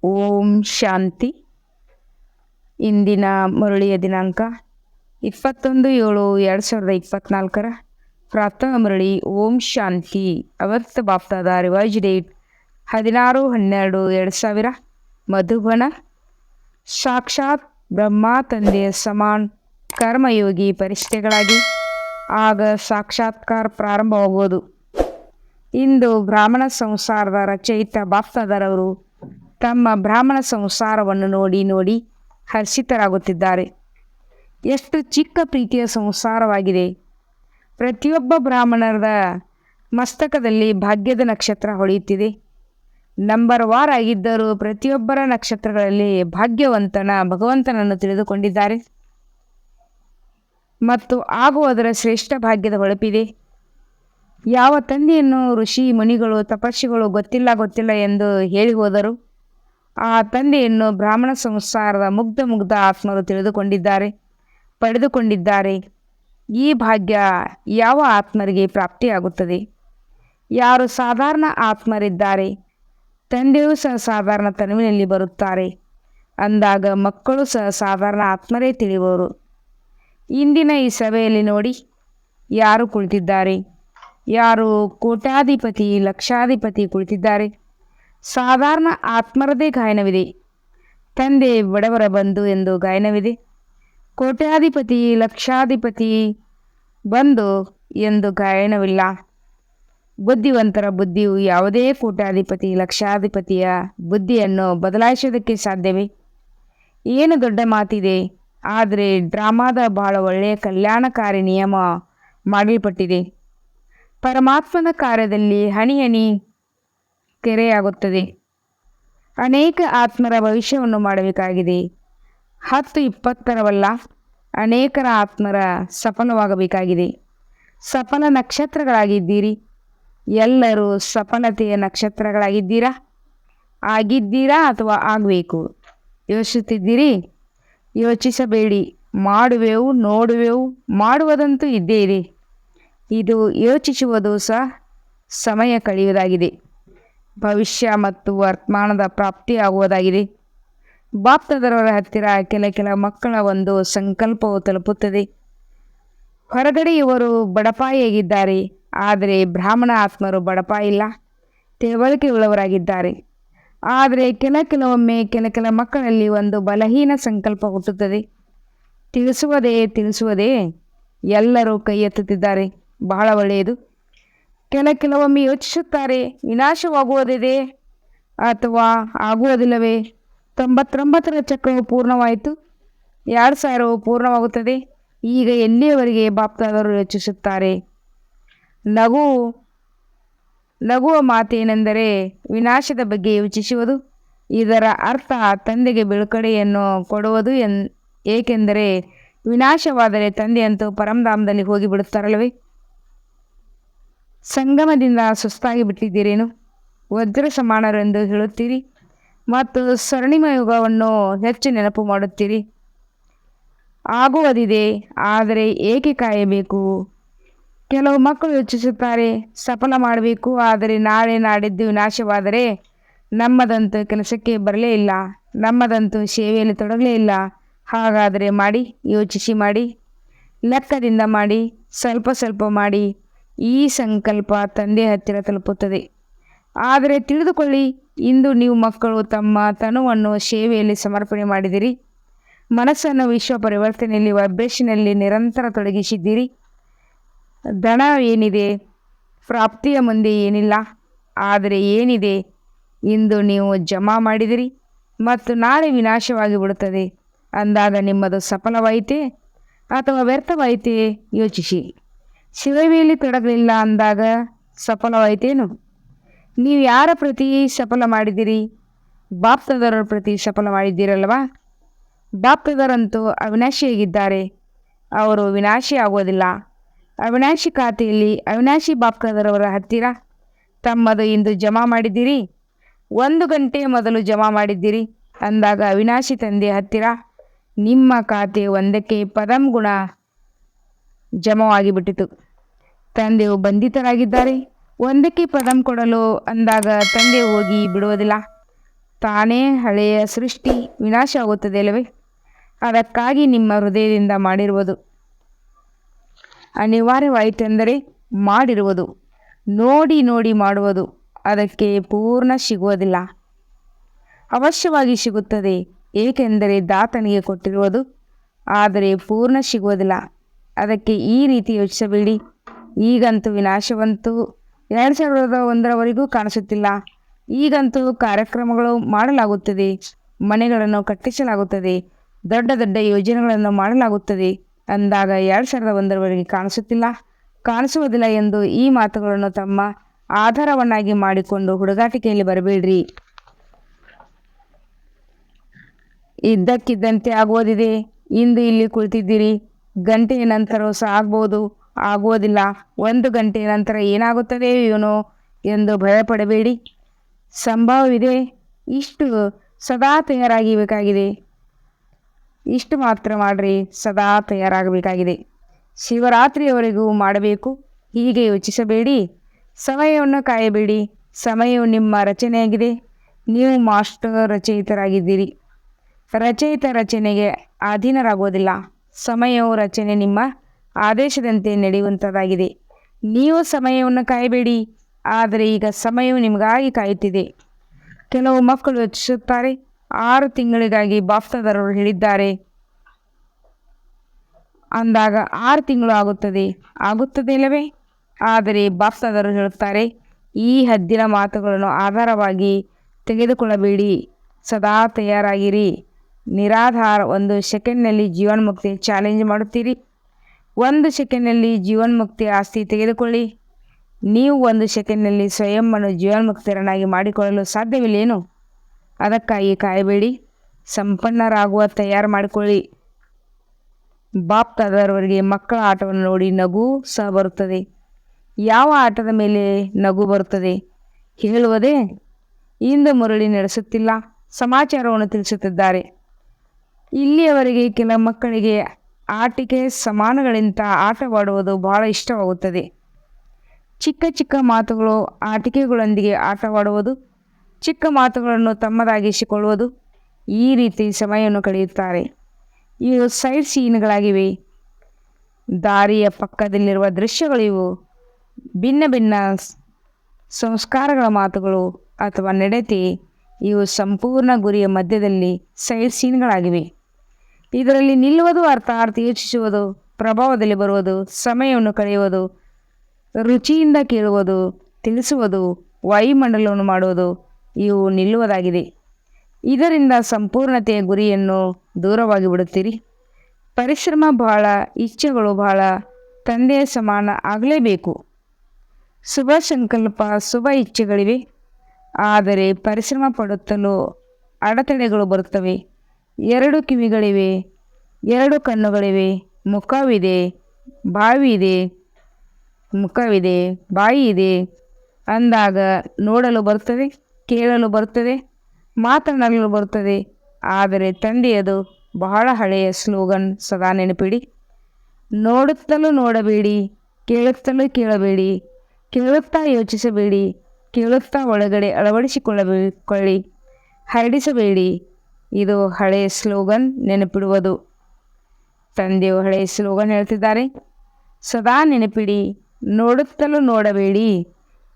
ಓಂ ಶಾಂತಿ. ಇಂದಿನ ಮುರಳಿಯ ದಿನಾಂಕ 21/7/2024. ಪ್ರಾತಃ ಮುರಳಿ. ಓಂ ಶಾಂತಿ. ಅವತ್ತು ಬಾಪ್ತಾದ ರಿವೈಸ್ ಡೇಟ್ 16/12/2000. ಮಧುಬನ. ಸಾಕ್ಷಾತ್ ಬ್ರಹ್ಮ ತಂದೆಯ ಸಮಾನ್ ಕರ್ಮಯೋಗಿ ಪರಿಸ್ಥಿತಿಗಳಾಗಿ ಆಗ ಸಾಕ್ಷಾತ್ಕಾರ ಪ್ರಾರಂಭವಾಗುವುದು. ಇಂದು ಬ್ರಾಹ್ಮಣ ಸಂಸಾರದ ರಚಯಿತ ಬಾಪ್ತಾದರವರು ತಮ್ಮ ಬ್ರಾಹ್ಮಣ ಸಂಸಾರವನ್ನು ನೋಡಿ ಹರ್ಷಿತರಾಗುತ್ತಿದ್ದಾರೆ. ಎಷ್ಟು ಚಿಕ್ಕ ಪ್ರೀತಿಯ ಸಂಸಾರವಾಗಿದೆ. ಪ್ರತಿಯೊಬ್ಬ ಬ್ರಾಹ್ಮಣರ ಮಸ್ತಕದಲ್ಲಿ ಭಾಗ್ಯದ ನಕ್ಷತ್ರ ಹೊಳೆಯುತ್ತಿದೆ. ನಂಬರ್ ವಾರ್ ಆಗಿದ್ದರೂ ಪ್ರತಿಯೊಬ್ಬರ ನಕ್ಷತ್ರಗಳಲ್ಲಿ ಭಾಗ್ಯವಂತನ ಭಗವಂತನನ್ನು ತಿಳಿದುಕೊಂಡಿದ್ದಾರೆ ಮತ್ತು ಆಗುವುದರ ಶ್ರೇಷ್ಠ ಭಾಗ್ಯದ ಹೊಳಪಿದೆ. ಯಾವ ತಂದೆಯನ್ನು ಋಷಿ ಮುನಿಗಳು ತಪಸ್ವಿಗಳು ಗೊತ್ತಿಲ್ಲ ಎಂದು ಹೇಳಿ ಹೋದರು, ಆ ತಂದೆಯನ್ನು ಬ್ರಾಹ್ಮಣ ಸಂಸಾರದ ಮುಗ್ಧ ಆತ್ಮರು ತಿಳಿದುಕೊಂಡಿದ್ದಾರೆ, ಪಡೆದುಕೊಂಡಿದ್ದಾರೆ. ಈ ಭಾಗ್ಯ ಯಾವ ಆತ್ಮರಿಗೆ ಪ್ರಾಪ್ತಿಯಾಗುತ್ತದೆ? ಯಾರು ಸಾಧಾರಣ ಆತ್ಮರಿದ್ದಾರೆ, ತಂದೆಯೂ ಸಹ ಸಾಧಾರಣ ತನುವಿನಲ್ಲಿ ಬರುತ್ತಾರೆ. ಅಂದಾಗ ಮಕ್ಕಳು ಸಹ ಸಾಧಾರಣ ಆತ್ಮರೇ ತಿಳಿಯುವರು. ಇಂದಿನ ಈ ಸಭೆಯಲ್ಲಿ ನೋಡಿ, ಯಾರು ಕುಳಿತಿದ್ದಾರೆ? ಯಾರು ಕೋಟ್ಯಾಧಿಪತಿ ಲಕ್ಷಾಧಿಪತಿ ಕುಳಿತಿದ್ದಾರೆ? ಸಾಧಾರಣ ಆತ್ಮರದೇ ಗಾಯನವಿದೆ. ತಂದೆ ಬಡವರ ಬಂಧು ಎಂದು ಗಾಯನವಿದೆ. ಕೋಟ್ಯಾಧಿಪತಿ ಲಕ್ಷಾಧಿಪತಿ ಬಂಧು ಎಂದು ಗಾಯನವಿಲ್ಲ. ಬುದ್ಧಿವಂತರ ಬುದ್ಧಿಯು ಯಾವುದೇ ಕೋಟ್ಯಾಧಿಪತಿ ಲಕ್ಷಾಧಿಪತಿಯ ಬುದ್ಧಿಯನ್ನು ಬದಲಾಯಿಸುವುದಕ್ಕೆ ಸಾಧ್ಯವೇ? ಏನು ದೊಡ್ಡ ಮಾತಿದೆ. ಆದರೆ ಡ್ರಾಮಾದ ಬಹಳ ಒಳ್ಳೆಯ ಕಲ್ಯಾಣಕಾರಿ ನಿಯಮ ಮಾಡಲ್ಪಟ್ಟಿದೆ. ಪರಮಾತ್ಮನ ಕಾರ್ಯದಲ್ಲಿ ಹನಿ ಕೆರೆಯಾಗುತ್ತದೆ. ಅನೇಕ ಆತ್ಮರ ಭವಿಷ್ಯವನ್ನು ಮಾಡಬೇಕಾಗಿದೆ. 10-20ರವಲ್ಲ, ಅನೇಕರ ಆತ್ಮರ ಸಫಲವಾಗಬೇಕಾಗಿದೆ. ಸಫಲ ನಕ್ಷತ್ರಗಳಾಗಿದ್ದೀರಿ. ಎಲ್ಲರೂ ಸಫಲತೆಯ ನಕ್ಷತ್ರಗಳಾಗಿದ್ದೀರಾ? ಆಗಿದ್ದೀರಾ ಅಥವಾ ಆಗಬೇಕು? ಯೋಚಿಸುತ್ತಿದ್ದೀರಿ? ಯೋಚಿಸಬೇಡಿ. ಮಾಡುವೆವು, ನೋಡುವೆವು, ಮಾಡುವುದಂತೂ ಇದ್ದೇ ಇದೆ. ಇದು ಯೋಚಿಸುವುದು ಸಹ ಸಮಯ ಕಳೆಯುವುದಾಗಿದೆ. ಭವಿಷ್ಯ ಮತ್ತು ವರ್ತಮಾನದ ಪ್ರಾಪ್ತಿಯಾಗುವುದಾಗಿದೆ. ಬಾಪ್ತಾದರವರ ಹತ್ತಿರ ಕೆಲ ಮಕ್ಕಳ ಒಂದು ಸಂಕಲ್ಪವು ತಲುಪುತ್ತದೆ. ಹೊರಗಡೆ ಇವರು ಬಡಪಾಯಿಯಾಗಿದ್ದಾರೆ, ಆದರೆ ಬ್ರಾಹ್ಮಣ ಆತ್ಮರು ಬಡಪಾಯಿಲ್ಲ, ತಿಳುವಳಿಕೆ ಉಳ್ಳವರಾಗಿದ್ದಾರೆ. ಆದರೆ ಕೆಲವೊಮ್ಮೆ ಕೆಲ ಮಕ್ಕಳಲ್ಲಿ ಒಂದು ಬಲಹೀನ ಸಂಕಲ್ಪ ಹುಟ್ಟುತ್ತದೆ. ತಿಳಿಸುವುದೇ ಎಲ್ಲರೂ ಕೈ ಎತ್ತುತ್ತಿದ್ದಾರೆ. ಬಹಳ ಒಳ್ಳೆಯದು. ಕೆಲವೊಮ್ಮೆ ಯೋಚಿಸುತ್ತಾರೆ, ವಿನಾಶವಾಗುವುದಿದೆ ಅಥವಾ ಆಗುವುದಿಲ್ಲವೇ? 99ರ ಚಕ್ರವು ಪೂರ್ಣವಾಯಿತು, 2000ವು ಪೂರ್ಣವಾಗುತ್ತದೆ. ಈಗ ಎಲ್ಲಿಯವರೆಗೆ ಬಾಪ್ತಾದರು ಯೋಚಿಸುತ್ತಾರೆ? ನಗುವ ಮಾತೇನೆಂದರೆ ವಿನಾಶದ ಬಗ್ಗೆ ಯೋಚಿಸುವುದು. ಇದರ ಅರ್ಥ ತಂದೆಗೆ ಬಿಡುಗಡೆಯನ್ನು ಕೊಡುವುದು. ಏಕೆಂದರೆ ವಿನಾಶವಾದರೆ ತಂದೆಯಂತೂ ಪರಂಧಾಮದಲ್ಲಿ ಹೋಗಿಬಿಡುತ್ತಾರಲ್ಲವೇ? ಸಂಗಮದಿಂದ ಸುಸ್ತಾಗಿ ಬಿಟ್ಟಿದ್ದೀರೇನು? ವಜ್ರ ಸಮಾನರೆಂದು ಹೇಳುತ್ತೀರಿ ಮತ್ತು ಸ್ವರ್ಣಿಮ ಯುಗವನ್ನು ಹೆಚ್ಚು ನೆನಪು ಮಾಡುತ್ತೀರಿ. ಆಗುವುದಿದೆ, ಆದರೆ ಏಕೆ ಕಾಯಬೇಕು? ಕೆಲವು ಮಕ್ಕಳು ಯೋಚಿಸುತ್ತಾರೆ, ಸಫಲ ಮಾಡಬೇಕು, ಆದರೆ ನಾಳೆ ನಾಡಿದ್ದು ವಿನಾಶವಾದರೆ ನಮ್ಮದಂತೂ ಕೆಲಸಕ್ಕೆ ಬರಲೇ ಇಲ್ಲ, ನಮ್ಮದಂತೂ ಸೇವೆಯಲ್ಲಿ ತೊಡಗಲೇ ಇಲ್ಲ. ಹಾಗಾದರೆ ಮಾಡಿ, ಯೋಚಿಸಿ ಮಾಡಿ, ಲೆಕ್ಕದಿಂದ ಮಾಡಿ, ಸ್ವಲ್ಪ ಮಾಡಿ. ಈ ಸಂಕಲ್ಪ ತಂದೆ ಹತ್ತಿರ ತಲುಪುತ್ತದೆ. ಆದರೆ ತಿಳಿದುಕೊಳ್ಳಿ, ಇಂದು ನೀವು ಮಕ್ಕಳು ತಮ್ಮ ತನುವನ್ನು ಸೇವೆಯಲ್ಲಿ ಸಮರ್ಪಣೆ ಮಾಡಿದಿರಿ. ಮನಸ್ಸನ್ನು ವಿಶ್ವ ಪರಿವರ್ತನೆಯಲ್ಲಿ ವೈಬ್ರೇಷನಲ್ಲಿ ನಿರಂತರ ತೊಡಗಿಸಿದ್ದೀರಿ. ಧನ ಏನಿದೆ? ಪ್ರಾಪ್ತಿಯ ಮುಂದೆ ಏನಿಲ್ಲ. ಆದರೆ ಏನಿದೆ? ಇಂದು ನೀವು ಜಮಾ ಮಾಡಿದಿರಿ ಮತ್ತು ನಾಳೆ ವಿನಾಶವಾಗಿ ಬಿಡುತ್ತದೆ. ಅಂದಾಗ ನಿಮ್ಮದು ಸಫಲವಾಯಿತೇ ಅಥವಾ ವ್ಯರ್ಥವಾಯಿತೇ? ಯೋಚಿಸಿ. ಸೇವೆಯಲ್ಲಿ ತೊಡಗಲಿಲ್ಲ ಅಂದಾಗ ಸಫಲವಾಯಿತೇನು? ನೀವು ಯಾರ ಪ್ರತಿ ಸಫಲ ಮಾಡಿದಿರಿ? ಬಾಪ್ತಾದರ ಪ್ರತಿ ಸಫಲ ಮಾಡಿದ್ದೀರಲ್ವಾ? ಬಾಪ್ತಾದರಂತೂ ಅವಿನಾಶಿಯಾಗಿದ್ದಾರೆ. ಅವರು ವಿನಾಶಿ ಆಗುವುದಿಲ್ಲ. ಅವಿನಾಶಿ ಖಾತೆಯಲ್ಲಿ ಅವಿನಾಶಿ ಬಾಪ್ತಾದರವರ ಹತ್ತಿರ ತಮ್ಮದು ಇಂದು ಜಮಾ ಮಾಡಿದ್ದೀರಿ. 1 ಗಂಟೆ ಮೊದಲು ಜಮಾ ಮಾಡಿದ್ದೀರಿ. ಅಂದಾಗ ಅವಿನಾಶಿ ತಂದೆಯ ಹತ್ತಿರ ನಿಮ್ಮ ಖಾತೆ 1ಕ್ಕೆ ಪದಂ ಗುಣ ಜಮವಾಗಿಬಿಟ್ಟಿತು. ತಂದೆಯು ಬಂಧಿತರಾಗಿದ್ದಾರೆ. 1ಕ್ಕೆ ಪದಂ ಕೊಡಲು ಅಂದಾಗ ತಂದೆ ಹೋಗಿ ಬಿಡುವುದಿಲ್ಲ. ತಾನೇ ಹಳೆಯ ಸೃಷ್ಟಿ ವಿನಾಶ ಆಗುತ್ತದೆ ಅಲ್ಲವೇ? ಅದಕ್ಕಾಗಿ ನಿಮ್ಮ ಹೃದಯದಿಂದ ಮಾಡಿರುವುದು ಅನಿವಾರ್ಯವಾಯಿತೆಂದರೆ ಮಾಡಿರುವುದು ನೋಡಿ ನೋಡಿ ಮಾಡುವುದು ಅದಕ್ಕೆ ಪೂರ್ಣ ಸಿಗುವುದಿಲ್ಲ. ಅವಶ್ಯವಾಗಿ ಸಿಗುತ್ತದೆ, ಏಕೆಂದರೆ ದಾತನಿಗೆ ಕೊಟ್ಟಿರುವುದು, ಆದರೆ ಪೂರ್ಣ ಸಿಗುವುದಿಲ್ಲ. ಅದಕ್ಕೆ ಈ ರೀತಿ ಯೋಚಿಸಬೇಡಿ. ಈಗಂತೂ ವಿನಾಶವಂತೂ 2001ರವರೆಗೂ ಕಾಣಿಸುತ್ತಿಲ್ಲ. ಈಗಂತೂ ಕಾರ್ಯಕ್ರಮಗಳು ಮಾಡಲಾಗುತ್ತದೆ, ಮನೆಗಳನ್ನು ಕಟ್ಟಿಸಲಾಗುತ್ತದೆ, ದೊಡ್ಡ ದೊಡ್ಡ ಯೋಜನೆಗಳನ್ನು ಮಾಡಲಾಗುತ್ತದೆ ಅಂದಾಗ 2001ರವರೆಗೆ ಕಾಣಿಸುವುದಿಲ್ಲ ಎಂದು ಈ ಮಾತುಗಳನ್ನು ತಮ್ಮ ಆಧಾರವನ್ನಾಗಿ ಮಾಡಿಕೊಂಡು ಹುಡುಗಾಟಿಕೆಯಲ್ಲಿ ಬರಬೇಡ್ರಿ. ಇದ್ದಕ್ಕಿದ್ದಂತೆ ಆಗುವುದಿದೆ. ಇಂದು ಇಲ್ಲಿ ಕುಳಿತಿದ್ದೀರಿ, ಗಂಟೆಯ ನಂತರ ಸಹ ಆಗ್ಬೋದು, ಆಗುವುದಿಲ್ಲ. 1 ಗಂಟೆಯ ನಂತರ ಏನಾಗುತ್ತದೆ ಏನೋ ಎಂದು ಭಯಪಡಬೇಡಿ. ಸಂಭವವಿದೆ. ಇಷ್ಟು ಸದಾ ತಯಾರಾಗಬೇಕಾಗಿದೆ. ಇಷ್ಟು ಮಾತ್ರ ಮಾಡ್ರಿ, ಸದಾ ತಯಾರಾಗಬೇಕಾಗಿದೆ. ಶಿವರಾತ್ರಿಯವರೆಗೂ ಮಾಡಬೇಕು. ಹೀಗೆ ಯೋಚಿಸಬೇಡಿ. ಸಮಯವನ್ನು ಕಾಯಬೇಡಿ. ಸಮಯವು ನಿಮ್ಮ ರಚನೆಯಾಗಿದೆ. ನೀವು ಮಾಸ್ಟರ್ ರಚಯಿತರಾಗಿದ್ದೀರಿ. ರಚನೆಗೆ ಅಧೀನರಾಗುವುದಿಲ್ಲ. ಸಮಯವು ರಚನೆ ನಿಮ್ಮ ಆದೇಶದಂತೆ ನಡೆಯುವಂಥದ್ದಾಗಿದೆ. ನೀವು ಸಮಯವನ್ನು ಕಾಯಬೇಡಿ. ಆದರೆ ಈಗ ಸಮಯವು ನಿಮಗಾಗಿ ಕಾಯುತ್ತಿದೆ. ಕೆಲವು ಮಕ್ಕಳು ಯೋಚಿಸುತ್ತಾರೆ, 6 ತಿಂಗಳಿಗಾಗಿ ಬಾಪ್ತಾದರವರು ಹೇಳಿದ್ದಾರೆ ಅಂದಾಗ 6 ತಿಂಗಳು ಆಗುತ್ತದೆ ಇಲ್ಲವೇ? ಆದರೆ ಬಾಪ್ತಾದರವರು ಹೇಳುತ್ತಾರೆ, ಈ ಹದ್ದಿನ ಮಾತುಗಳನ್ನು ಆಧಾರವಾಗಿ ತೆಗೆದುಕೊಳ್ಳಬೇಡಿ. ಸದಾ ತಯಾರಾಗಿರಿ. ನಿರಾಧಾರ 1 ಸೆಕೆಂಡ್ನಲ್ಲಿ ಜೀವನ್ಮುಕ್ತಿ ಚಾಲೆಂಜ್ ಮಾಡುತ್ತೀರಿ. 1 ಸೆಕೆಂಡ್ನಲ್ಲಿ ಜೀವನ್ಮುಕ್ತಿ ಆಸ್ತಿ ತೆಗೆದುಕೊಳ್ಳಿ. ನೀವು 1 ಸೆಕೆಂಡ್ನಲ್ಲಿ ಸ್ವಯಂವನ್ನು ಜೀವನ್ಮುಕ್ತರನ್ನಾಗಿ ಮಾಡಿಕೊಳ್ಳಲು ಸಾಧ್ಯವಿಲ್ಲೇನು? ಅದಕ್ಕಾಗಿ ಕಾಯಬೇಡಿ. ಸಂಪನ್ನರಾಗುವ ತಯಾರು ಮಾಡಿಕೊಳ್ಳಿ. ಬಾಪ್ತಾದರವರಿಗೆ ಮಕ್ಕಳ ಆಟವನ್ನು ನೋಡಿ ನಗು ಸಹ ಬರುತ್ತದೆ. ಯಾವ ಆಟದ ಮೇಲೆ ನಗು ಬರುತ್ತದೆ ಹೇಳುವುದೇ? ಇಂದು ಮುರಳಿ ನಡೆಸುತ್ತಿಲ್ಲ, ಸಮಾಚಾರವನ್ನು ತಿಳಿಸುತ್ತಿದ್ದಾರೆ. ಇಲ್ಲಿಯವರೆಗೆ ಕೆಲ ಮಕ್ಕಳಿಗೆ ಆಟಿಕೆ ಸಮಾನಗಳಿಂದ ಆಟವಾಡುವುದು ಬಹಳ ಇಷ್ಟವಾಗುತ್ತದೆ. ಚಿಕ್ಕ ಚಿಕ್ಕ ಮಾತುಗಳು ಆಟಿಕೆಗಳೊಂದಿಗೆ ಆಟವಾಡುವುದು, ಚಿಕ್ಕ ಮಾತುಗಳನ್ನು ತಮ್ಮದಾಗಿಸಿಕೊಳ್ಳುವುದು, ಈ ರೀತಿ ಸಮಯವನ್ನು ಕಳೆಯುತ್ತಾರೆ. ಇವು ಸೈಡ್ ಸೀನ್ಗಳಾಗಿವೆ. ದಾರಿಯ ಪಕ್ಕದಲ್ಲಿರುವ ದೃಶ್ಯಗಳಿವು. ಭಿನ್ನ ಭಿನ್ನ ಸಂಸ್ಕಾರಗಳ ಮಾತುಗಳು ಅಥವಾ ನಡತೆ, ಇವು ಸಂಪೂರ್ಣ ಗುರಿಯ ಮಧ್ಯದಲ್ಲಿ ಸೈಡ್ ಸೀನ್ಗಳಾಗಿವೆ. ಇದರಲ್ಲಿ ನಿಲ್ಲುವುದು, ಅರ್ಥ ಯೋಚಿಸುವುದು, ಪ್ರಭಾವದಲ್ಲಿ ಬರುವುದು, ಸಮಯವನ್ನು ಕಳೆಯುವುದು, ರುಚಿಯಿಂದ ಕೇಳುವುದು, ತಿಳಿಸುವುದು, ವಾಯುಮಂಡಲವನ್ನು ಮಾಡುವುದು, ಇವು ನಿಲ್ಲುವುದಾಗಿದೆ. ಇದರಿಂದ ಸಂಪೂರ್ಣತೆಯ ಗುರಿಯನ್ನು ದೂರವಾಗಿ ಬಿಡುತ್ತೀರಿ. ಪರಿಶ್ರಮ ಬಹಳ, ಇಚ್ಛೆಗಳು ಬಹಳ, ತಂದೆಯ ಸಮಾನ ಆಗಲೇಬೇಕು. ಶುಭ ಸಂಕಲ್ಪ, ಶುಭ ಇಚ್ಛೆಗಳಿವೆ. ಆದರೆ ಪರಿಶ್ರಮ ಪಡುತ್ತಲೂ ಅಡೆತಡೆಗಳು ಬರುತ್ತವೆ. 2 ಕಿವಿಗಳಿವೆ, 2 ಕಣ್ಣುಗಳಿವೆ, ಮುಖವಿದೆ, ಬಾಯಿ ಇದೆ ಅಂದಾಗ ನೋಡಲು ಬರುತ್ತದೆ, ಕೇಳಲು ಬರುತ್ತದೆ, ಮಾತನಾಡಲು ಬರುತ್ತದೆ. ಆದರೆ ತಂದೆಯದು ಬಹಳ ಹಳೆಯ ಸ್ಲೋಗನ್, ಸದಾ ನೆನಪಿಡಿ. ನೋಡುತ್ತಲೂ ನೋಡಬೇಡಿ, ಕೇಳುತ್ತಲೂ ಕೇಳಬೇಡಿ, ಕೇಳುತ್ತಾ ಯೋಚಿಸಬೇಡಿ, ಕೇಳುತ್ತಾ ಒಳಗಡೆ ಅಳವಡಿಸಿಕೊಳ್ಳಿ, ಹರಡಿಸಬೇಡಿ. ಇದು ಹಳೆಯ ಸ್ಲೋಗನ್, ನೆನಪಿಡುವುದು. ತಂದೆಯು ಹಳೆಯ ಸ್ಲೋಗನ್ ಹೇಳ್ತಿದ್ದಾರೆ, ಸದಾ ನೆನಪಿಡಿ. ನೋಡುತ್ತಲೂ ನೋಡಬೇಡಿ,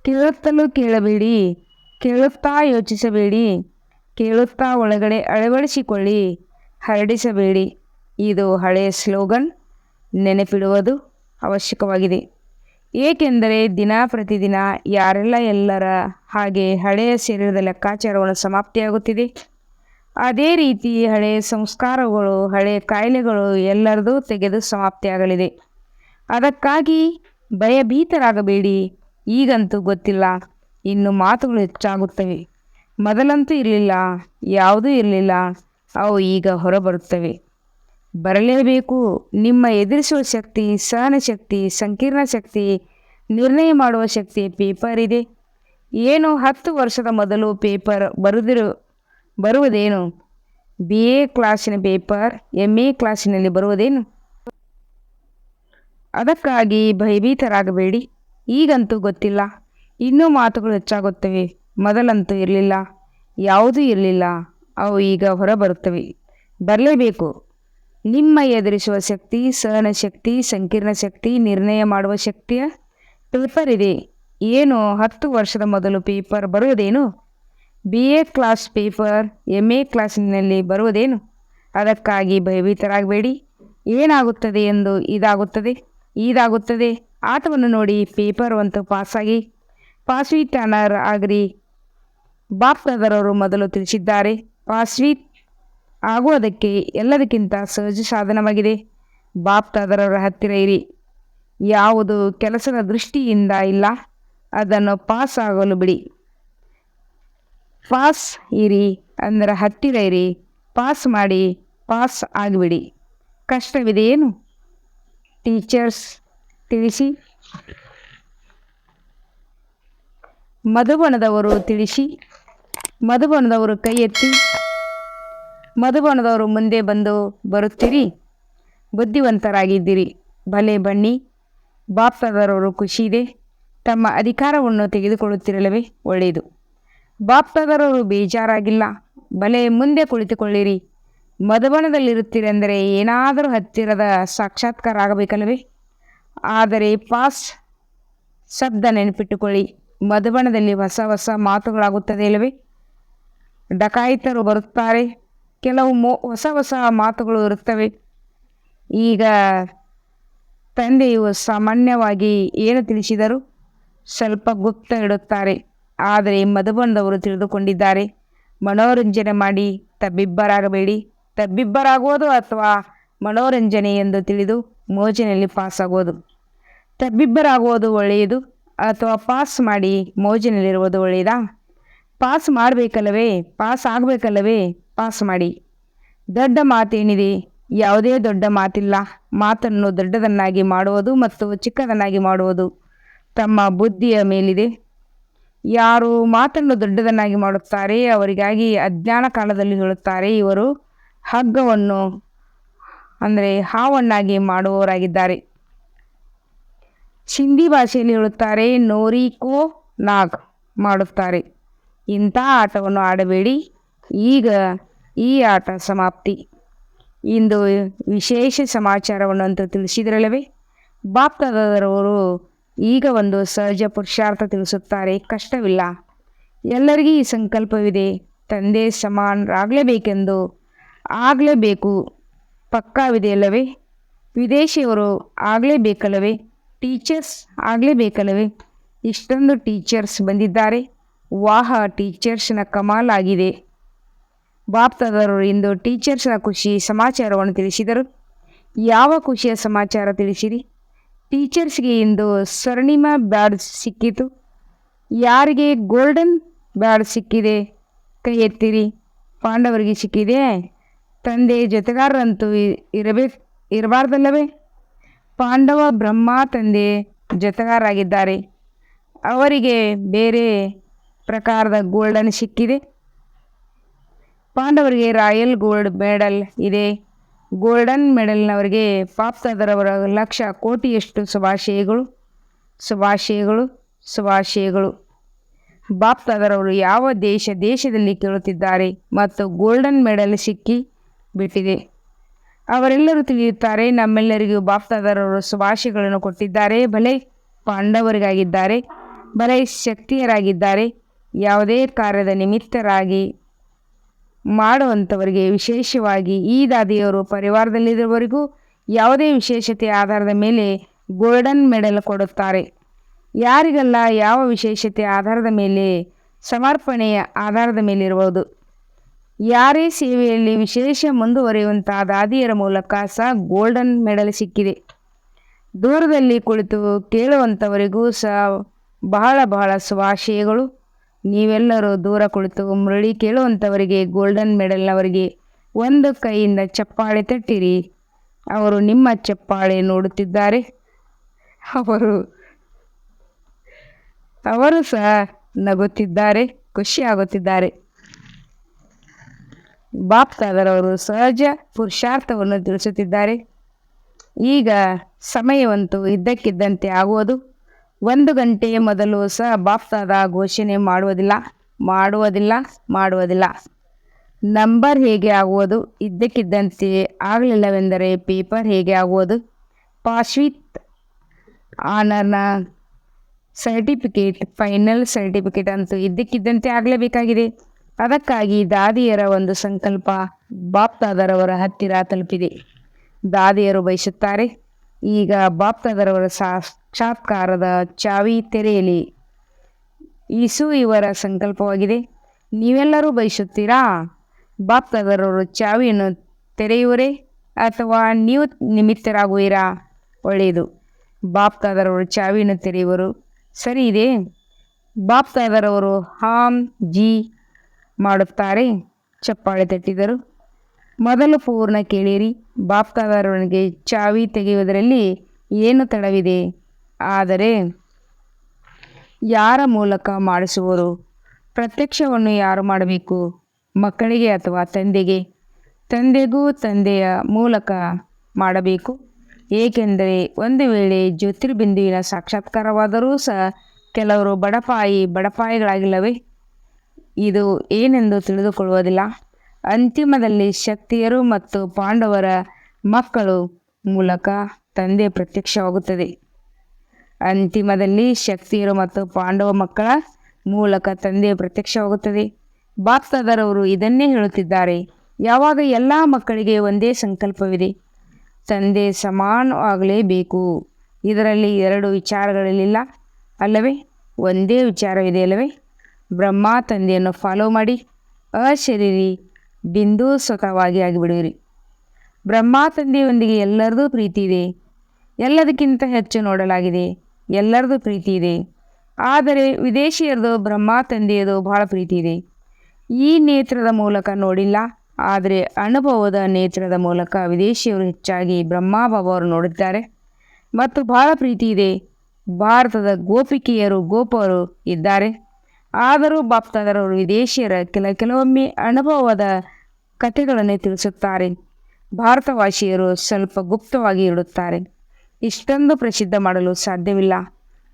ಕೇಳುತ್ತಲೂ ಕೇಳಬೇಡಿ, ಕೇಳುತ್ತಾ ಯೋಚಿಸಬೇಡಿ, ಕೇಳುತ್ತಾ ಒಳಗಡೆ ಅಳವಡಿಸಿಕೊಳ್ಳಿ, ಹರಡಿಸಬೇಡಿ. ಇದು ಹಳೆಯ ಸ್ಲೋಗನ್, ನೆನಪಿಡುವುದು ಅವಶ್ಯಕವಾಗಿದೆ. ಏಕೆಂದರೆ ಪ್ರತಿದಿನ ಎಲ್ಲರ ಹಾಗೆ ಹಳೆಯ ಶರೀರದ ಲೆಕ್ಕಾಚಾರವನ್ನು ಸಮಾಪ್ತಿಯಾಗುತ್ತಿದೆ. ಅದೇ ರೀತಿ ಹಳೆಯ ಸಂಸ್ಕಾರಗಳು, ಹಳೆಯ ಕಾಯಿಲೆಗಳು ಎಲ್ಲರದೂ ತೆಗೆದು ಸಮಾಪ್ತಿಯಾಗಲಿದೆ. ಅದಕ್ಕಾಗಿ ಭಯಭೀತರಾಗಬೇಡಿ. ಈಗಂತೂ ಗೊತ್ತಿಲ್ಲ, ಇನ್ನು ಮಾತುಗಳು ಹೆಚ್ಚಾಗುತ್ತವೆ. ಮೊದಲಂತೂ ಇರಲಿಲ್ಲ, ಯಾವುದೂ ಇರಲಿಲ್ಲ. ಅವು ಈಗ ಹೊರಬರುತ್ತವೆ, ಬರಲೇಬೇಕು. ನಿಮ್ಮ ಎದುರಿಸುವ ಶಕ್ತಿ, ಸಹನ ಶಕ್ತಿ, ಸಂಕೀರ್ಣ ಶಕ್ತಿ, ನಿರ್ಣಯ ಮಾಡುವ ಶಕ್ತಿ ಪೇಪರ್ ಇದೆ. ಏನು 10 ವರ್ಷದ ಮೊದಲು ಪೇಪರ್ ಬರುವುದೇನು? BA ಕ್ಲಾಸಿನ ಪೇಪರ್ MA ಕ್ಲಾಸಿನಲ್ಲಿ ಬರುವುದೇನು? ಅದಕ್ಕಾಗಿ ಭಯಭೀತರಾಗಬೇಡಿ. ಈಗಂತೂ ಗೊತ್ತಿಲ್ಲ, ಇನ್ನೂ ಮಾತುಗಳು ಹೆಚ್ಚಾಗುತ್ತವೆ. ಮೊದಲಂತೂ ಇರಲಿಲ್ಲ, ಯಾವುದೂ ಇರಲಿಲ್ಲ. ಅವು ಈಗ ಹೊರಬರುತ್ತವೆ, ಬರಲೇಬೇಕು. ನಿಮ್ಮ ಎದುರಿಸುವ ಶಕ್ತಿ, ಸಹನ ಶಕ್ತಿ, ಸಂಕೀರ್ಣ ಶಕ್ತಿ, ನಿರ್ಣಯ ಮಾಡುವ ಶಕ್ತಿಯ ಪೇಪರ್ ಇದೆ. ಏನು 10 ವರ್ಷದ ಮೊದಲು ಪೇಪರ್ ಬರುವುದೇನು? BA ಕ್ಲಾಸ್ ಪೇಪರ್ MA ಕ್ಲಾಸಿನಲ್ಲಿ ಬರುವುದೇನು? ಅದಕ್ಕಾಗಿ ಭಯಭೀತರಾಗಬೇಡಿ. ಏನಾಗುತ್ತದೆ ಎಂದು ಇದಾಗುತ್ತದೆ. ಆಟವನ್ನು ನೋಡಿ ಪೇಪರ್ ಅಂತೂ ಪಾಸಾಗಿ, ಪಾಸ್ವಿಟ್ ಆನರ್ ಆಗ್ರಿ. ಬಾಪ್ದಾದರವರು ಮೊದಲು ತಿಳಿಸಿದ್ದಾರೆ, ಪಾಸ್ವಿಟ್ ಆಗುವುದಕ್ಕೆ ಎಲ್ಲದಕ್ಕಿಂತ ಸಹಜ ಸಾಧನವಾಗಿದೆ. ಬಾಪ್ದಾದರವರ ಹತ್ತಿರ ಇರಿ. ಯಾವುದು ಕೆಲಸದ ದೃಷ್ಟಿಯಿಂದ ಇಲ್ಲ, ಅದನ್ನು ಪಾಸ್ ಆಗಲು ಬಿಡಿ. ಪಾಸ್ ಇರಿ ಅಂದರೆ ಹತ್ತಿರ ಇರಿ, ಪಾಸ್ ಮಾಡಿ, ಪಾಸ್ ಆಗಿಬಿಡಿ. ಕಷ್ಟವಿದೆಯೇನು? ಟೀಚರ್ಸ್ ತಿಳಿಸಿ. ಮಧುಬನದವರು ತಿಳಿಸಿ. ಮಧುಬನದವರು ಕೈ ಎತ್ತಿ. ಮಧುಬನದವರು ಮುಂದೆ ಬರುತ್ತೀರಿ. ಬುದ್ಧಿವಂತರಾಗಿದ್ದೀರಿ, ಭಲೆ ಬನ್ನಿ. ಬಾಪ್ದಾದರವರು ಖುಷಿ ಇದೆ. ತಮ್ಮ ಅಧಿಕಾರವನ್ನು ತೆಗೆದುಕೊಳ್ಳುತ್ತಿರಲವೇ? ಒಳ್ಳೆಯದು. ಬಾಪ್ದಾದರವರು ಬೇಜಾರಾಗಿಲ್ಲ. ಭಲೆ ಮುಂದೆ ಕುಳಿತುಕೊಳ್ಳಿರಿ. ಮಧುಬನದಲ್ಲಿರುತ್ತೀರೆಂದರೆ ಏನಾದರೂ ಹತ್ತಿರದ ಸಾಕ್ಷಾತ್ಕಾರ ಆಗಬೇಕಲ್ಲವೇ? ಆದರೆ ಪಾಸ್ ಶಬ್ದ ನೆನಪಿಟ್ಟುಕೊಳ್ಳಿ. ಮಧುಬನದಲ್ಲಿ ಹೊಸ ಹೊಸ ಮಾತುಗಳಾಗುತ್ತದೆ ಅಲ್ಲವೇ? ಡಕಾಯಿತರು ಬರುತ್ತಾರೆ. ಕೆಲವು ಹೊಸ ಮಾತುಗಳು ಇರುತ್ತವೆ. ಈಗ ತಂದೆಯು ಸಾಮಾನ್ಯವಾಗಿ ಏನು ತಿಳಿಸಿದರು ಸ್ವಲ್ಪ ಗುಪ್ತ ಇಡುತ್ತಾರೆ. ಆದರೆ ಮಧುಬನದವರು ತಿಳಿದುಕೊಂಡಿದ್ದಾರೆ. ಮನೋರಂಜನೆ ಮಾಡಿ ತಬ್ಬಿಬ್ಬರಾಗಬೇಡಿ. ತಬ್ಬಿಬ್ಬರಾಗುವುದು ಅಥವಾ ಮನೋರಂಜನೆ ಎಂದು ತಿಳಿದು ಮೋಜಿನಲ್ಲಿ ಪಾಸಾಗುವುದು. ತಬ್ಬಿಬ್ಬರಾಗುವುದು ಒಳ್ಳೆಯದು ಅಥವಾ ಪಾಸ್ ಮಾಡಿ ಮೋಜಿನಲ್ಲಿರುವುದು ಒಳ್ಳೆಯದಾ? ಪಾಸ್ ಮಾಡಬೇಕಲ್ಲವೇ? ಪಾಸ್ ಆಗಬೇಕಲ್ಲವೇ? ಪಾಸ್ ಮಾಡಿ. ದೊಡ್ಡ ಮಾತೇನಿದೆ? ಯಾವುದೇ ದೊಡ್ಡ ಮಾತಿಲ್ಲ. ಮಾತನ್ನು ದೊಡ್ಡದನ್ನಾಗಿ ಮಾಡುವುದು ಮತ್ತು ಚಿಕ್ಕದನ್ನಾಗಿ ಮಾಡುವುದು ತಮ್ಮ ಬುದ್ಧಿಯ ಮೇಲಿದೆ. ಯಾರು ಮಾತನ್ನು ದೊಡ್ಡದನ್ನಾಗಿ ಮಾಡುತ್ತಾರೆ ಅವರಿಗಾಗಿ ಅಜ್ಞಾನ ಕಾಲದಲ್ಲಿ ಹೇಳುತ್ತಾರೆ, ಇವರು ಹಗ್ಗವನ್ನು ಅಂದರೆ ಹಾವನ್ನಾಗಿ ಮಾಡುವವರಾಗಿದ್ದಾರೆ. ಸಿಂಧಿ ಭಾಷೆಯಲ್ಲಿ ಹೇಳುತ್ತಾರೆ, ನೋರಿ ಕೋ ನಾಗ್ ಮಾಡುತ್ತಾರೆ. ಇಂಥ ಆಟವನ್ನು ಆಡಬೇಡಿ. ಈಗ ಈ ಆಟ ಸಮಾಪ್ತಿ. ಇಂದು ವಿಶೇಷ ಸಮಾಚಾರವನ್ನು ಅಂತ ತಿಳಿಸಿದ್ರಲ್ಲವೇ? ಬಾಪ್ದಾದರವರು ಈಗ ಒಂದು ಸಹಜ ಪುರುಷಾರ್ಥ ತಿಳಿಸುತ್ತಾರೆ. ಕಷ್ಟವಿಲ್ಲ. ಎಲ್ಲರಿಗೂ ಈ ಸಂಕಲ್ಪವಿದೆ. ತಂದೆ ಸಮಾನರಾಗಲೇಬೇಕೆಂದು ಆಗಲೇಬೇಕು. ಪಕ್ಕಾವಿದೆಯಲ್ಲವೇ? ವಿದೇಶಿಯವರು ಆಗಲೇಬೇಕಲ್ಲವೇ? ಟೀಚರ್ಸ್ ಆಗಲೇಬೇಕಲ್ಲವೇ? ಇಷ್ಟೊಂದು ಟೀಚರ್ಸ್ ಬಂದಿದ್ದಾರೆ. ವಾಹ, ಟೀಚರ್ಸ್ನ ಕಮಾಲ್ ಆಗಿದೆ. ಬಾಪ್ದಾದರವರು ಇಂದು ಟೀಚರ್ಸ್ನ ಖುಷಿ ಸಮಾಚಾರವನ್ನು ತಿಳಿಸಿದರು. ಯಾವ ಖುಷಿಯ ಸಮಾಚಾರ ತಿಳಿಸಿರಿ? ಟೀಚರ್ಸ್ಗೆ ಇಂದು ಸ್ವರ್ಣಿಮ ಬ್ಯಾಡ್ಜ್ ಸಿಕ್ಕಿತು. ಯಾರಿಗೆ ಗೋಲ್ಡನ್ ಬ್ಯಾಡ್ಜ್ ಸಿಕ್ಕಿದೆ ಕೈ ಎತ್ತಿರಿ. ಪಾಂಡವರಿಗೆ ಸಿಕ್ಕಿದೆ. ತಂದೆ ಜೊತೆಗಾರರಂತೂ ಇರಬಾರ್ದಲ್ಲವೇ? ಪಾಂಡವ ಬ್ರಹ್ಮ ತಂದೆ ಜೊತೆಗಾರರಾಗಿದ್ದಾರೆ. ಅವರಿಗೆ ಬೇರೆ ಪ್ರಕಾರದ ಗೋಲ್ಡನ್ ಸಿಕ್ಕಿದೆ. ಪಾಂಡವರಿಗೆ ರಾಯಲ್ ಗೋಲ್ಡ್ ಮೆಡಲ್ ಇದೆ. ಗೋಲ್ಡನ್ ಮೆಡಲ್ನವರಿಗೆ ಬಾಪ್ದಾದರವರ ಲಕ್ಷ ಕೋಟಿಯಷ್ಟು ಶುಭಾಶಯಗಳು, ಶುಭಾಶಯಗಳು, ಶುಭಾಶಯಗಳು. ಬಾಪ್ದಾದರವರು ಯಾವ ದೇಶದಲ್ಲಿ ಕೇಳುತ್ತಿದ್ದಾರೆ ಮತ್ತು ಗೋಲ್ಡನ್ ಮೆಡಲ್ ಸಿಕ್ಕಿ ಬಿಟ್ಟಿದೆ. ಅವರೆಲ್ಲರೂ ತಿಳಿಯುತ್ತಾರೆ. ನಮ್ಮೆಲ್ಲರಿಗೂ ಬಾಪ್ದಾದರವರು ಶುಭಾಶಯಗಳನ್ನು ಕೊಟ್ಟಿದ್ದಾರೆ. ಭಲೆ ಪಾಂಡವರಿಗಾಗಿದ್ದಾರೆ, ಭಲೆ ಶಕ್ತಿಯರಾಗಿದ್ದಾರೆ. ಯಾವುದೇ ಕಾರ್ಯದ ನಿಮಿತ್ತರಾಗಿ ಮಾಡುವಂಥವರಿಗೆ, ವಿಶೇಷವಾಗಿ ಈ ದಾದಿಯವರು ಪರಿವಾರದಲ್ಲಿರುವವರಿಗೂ ಯಾವುದೇ ವಿಶೇಷತೆಯ ಆಧಾರದ ಮೇಲೆ ಗೋಲ್ಡನ್ ಮೆಡಲ್ ಕೊಡುತ್ತಾರೆ. ಯಾರಿಗೆಲ್ಲ ಯಾವ ವಿಶೇಷತೆಯ ಆಧಾರದ ಮೇಲೆ, ಸಮರ್ಪಣೆಯ ಆಧಾರದ ಮೇಲೆ ಇರುವುದು. ಯಾರೇ ಸೇವೆಯಲ್ಲಿ ವಿಶೇಷ ಮುಂದುವರಿಯುವಂತಹ ದಾದಿಯರ ಮೂಲಕ ಸಹ ಗೋಲ್ಡನ್ ಮೆಡಲ್ ಸಿಕ್ಕಿದೆ. ದೂರದಲ್ಲಿ ಕುಳಿತು ಕೇಳುವಂಥವರಿಗೂ ಸಹ ಬಹಳ ಶುಭಾಶಯಗಳು. ನೀವೆಲ್ಲರೂ ದೂರ ಕುಳಿತು ಮುರಳಿ ಕೇಳುವಂಥವರಿಗೆ, ಗೋಲ್ಡನ್ ಮೆಡಲ್ನವರಿಗೆ ಒಂದು ಕೈಯಿಂದ ಚಪ್ಪಾಳೆ ತಟ್ಟಿರಿ. ಅವರು ನಿಮ್ಮ ಚಪ್ಪಾಳೆ ನೋಡುತ್ತಿದ್ದಾರೆ. ಅವರು ಸಹ ನಗುತ್ತಿದ್ದಾರೆ, ಖುಷಿಯಾಗುತ್ತಿದ್ದಾರೆ. ಬಾಪ್ದಾದರವರು ಸಹಜ ಪುರುಷಾರ್ಥವನ್ನು ತಿಳಿಸುತ್ತಿದ್ದಾರೆ. ಈಗ ಸಮಯವಂತೂ ಇದ್ದಕ್ಕಿದ್ದಂತೆ ಆಗುವುದು. 1 ಗಂಟೆಯ ಮೊದಲು ಸಹ ಬಾಪ್ದಾದ ಘೋಷಣೆ ಮಾಡುವುದಿಲ್ಲ. ಮಾಡುವುದಿಲ್ಲ. ನಂಬರ್ ಹೇಗೆ ಆಗುವುದು? ಇದ್ದಕ್ಕಿದ್ದಂತೆ ಆಗಲಿಲ್ಲವೆಂದರೆ ಪೇಪರ್ ಹೇಗೆ ಆಗುವುದು? ಪಾಸ್ ವಿತ್ ಆನರ್ನ ಸರ್ಟಿಫಿಕೇಟ್, ಫೈನಲ್ ಸರ್ಟಿಫಿಕೇಟ್ ಅಂತೂ ಇದ್ದಕ್ಕಿದ್ದಂತೆ ಆಗಲೇಬೇಕಾಗಿದೆ. ಅದಕ್ಕಾಗಿ ದಾದಿಯರ ಒಂದು ಸಂಕಲ್ಪ ಬಾಪ್ದಾದರವರ ಹತ್ತಿರ ತಲುಪಿದೆ. ದಾದಿಯರು ಬಯಸುತ್ತಾರೆ, ಈಗ ಬಾಪ್ದಾದರವರ ಸಾಕ್ಷಾತ್ಕಾರದ ಚಾವಿ ತೆರೆಯಲಿ. ಯೇಸು ಇವರ ಸಂಕಲ್ಪವಾಗಿದೆ. ನೀವೆಲ್ಲರೂ ಬಯಸುತ್ತೀರಾ? ಬಾಪ್ದಾದರವರು ಚಾವಿಯನ್ನು ತೆರೆಯುವರೇ ಅಥವಾ ನೀವು ನಿಮಿತ್ತರಾಗುವಿರಾ? ಒಳ್ಳೆಯದು. ಬಾಪ್ದಾದರವರು ಚಾವಿಯನ್ನು ತೆರೆಯುವರು. ಸರಿ ಇದೆ. ಬಾಪ್ದಾದರವರು ಹಾಮ್ ಜಿ ಮಾಡುತ್ತಾರೆ. ಚಪ್ಪಾಳೆ ತಟ್ಟಿದರು. ಮೊದಲು ಪೂರ್ಣ ಕೇಳಿರಿ. ಬಾಪ್ದಾದರವನಿಗೆ ಚಾವಿ ತೆಗೆಯುವುದರಲ್ಲಿ ಏನು ತಡವಿದೆ? ಆದರೆ ಯಾರ ಮೂಲಕ ಮಾಡಿಸುವರು? ಪ್ರತ್ಯಕ್ಷವನ್ನು ಯಾರು ಮಾಡಬೇಕು? ಮಕ್ಕಳಿಗೆ ಅಥವಾ ತಂದೆಗೆ? ತಂದೆಗೂ ತಂದೆಯ ಮೂಲಕ ಮಾಡಬೇಕು. ಏಕೆಂದರೆ ಒಂದು ವೇಳೆ ಜ್ಯೋತಿರ್ಬಿಂದುವಿನ ಸಾಕ್ಷಾತ್ಕಾರವಾದರೂ ಸಹ ಕೆಲವರು ಬಡಪಾಯಿಗಳಾಗಿಲ್ಲವೇ? ಇದು ಏನೆಂದು ತಿಳಿದುಕೊಳ್ಳುವುದಿಲ್ಲ. ಅಂತಿಮದಲ್ಲಿ ಶಕ್ತಿಯರು ಮತ್ತು ಪಾಂಡವರ ಮಕ್ಕಳು ಮೂಲಕ ತಂದೆ ಪ್ರತ್ಯಕ್ಷವಾಗುತ್ತದೆ. ಅಂತಿಮದಲ್ಲಿ ಶಕ್ತಿಯರು ಮತ್ತು ಪಾಂಡವ ಮಕ್ಕಳ ಮೂಲಕ ತಂದೆ ಪ್ರತ್ಯಕ್ಷವಾಗುತ್ತದೆ. ಬಾಪ್ದಾದರವರು ಇದನ್ನೇ ಹೇಳುತ್ತಿದ್ದಾರೆ. ಯಾವಾಗ ಎಲ್ಲ ಮಕ್ಕಳಿಗೆ ಒಂದೇ ಸಂಕಲ್ಪವಿದೆ, ತಂದೆ ಸಮಾನವಾಗಲೇಬೇಕು. ಇದರಲ್ಲಿ ಎರಡು ವಿಚಾರಗಳಿಲ್ಲ ಅಲ್ಲವೇ? ಒಂದೇ ವಿಚಾರವಿದೆ ಅಲ್ಲವೇ? ಬ್ರಹ್ಮ ತಂದೆಯನ್ನು ಫಾಲೋ ಮಾಡಿ ಅಶರೀರಿ ಬಿಂದು ಸ್ವತಃವಾಗಿ ಆಗಿಬಿಡುವಿರಿ. ಬ್ರಹ್ಮ ತಂದೆಯೊಂದಿಗೆ ಎಲ್ಲರದೂ ಪ್ರೀತಿ ಇದೆ. ಎಲ್ಲದಕ್ಕಿಂತ ಹೆಚ್ಚು ನೋಡಲಾಗಿದೆ. ಎಲ್ಲರದು ಪ್ರೀತಿ ಇದೆ. ಆದರೆ ವಿದೇಶಿಯರದು ಬ್ರಹ್ಮ ತಂದೆಯದು ಬಹಳ ಪ್ರೀತಿ ಇದೆ. ಈ ನೇತ್ರದ ಮೂಲಕ ನೋಡಿಲ್ಲ, ಆದರೆ ಅನುಭವದ ನೇತ್ರದ ಮೂಲಕ ವಿದೇಶಿಯರು ಹೆಚ್ಚಾಗಿ ಬ್ರಹ್ಮಬಾಬಾವರು ನೋಡಿದ್ದಾರೆ ಮತ್ತು ಬಹಳ ಪ್ರೀತಿ ಇದೆ. ಭಾರತದ ಗೋಪರು ಇದ್ದಾರೆ. ಆದರೂ ಬಾಪ್ದಾದರವರು ವಿದೇಶಿಯರ ಕೆಲವೊಮ್ಮೆ ಅನುಭವದ ಕಥೆಗಳನ್ನು ತಿಳಿಸುತ್ತಾರೆ. ಭಾರತವಾಸಿಯರು ಸ್ವಲ್ಪ ಗುಪ್ತವಾಗಿ ಇಡುತ್ತಾರೆ. ಇಷ್ಟೊಂದು ಪ್ರಸಿದ್ಧ ಮಾಡಲು ಸಾಧ್ಯವಿಲ್ಲ.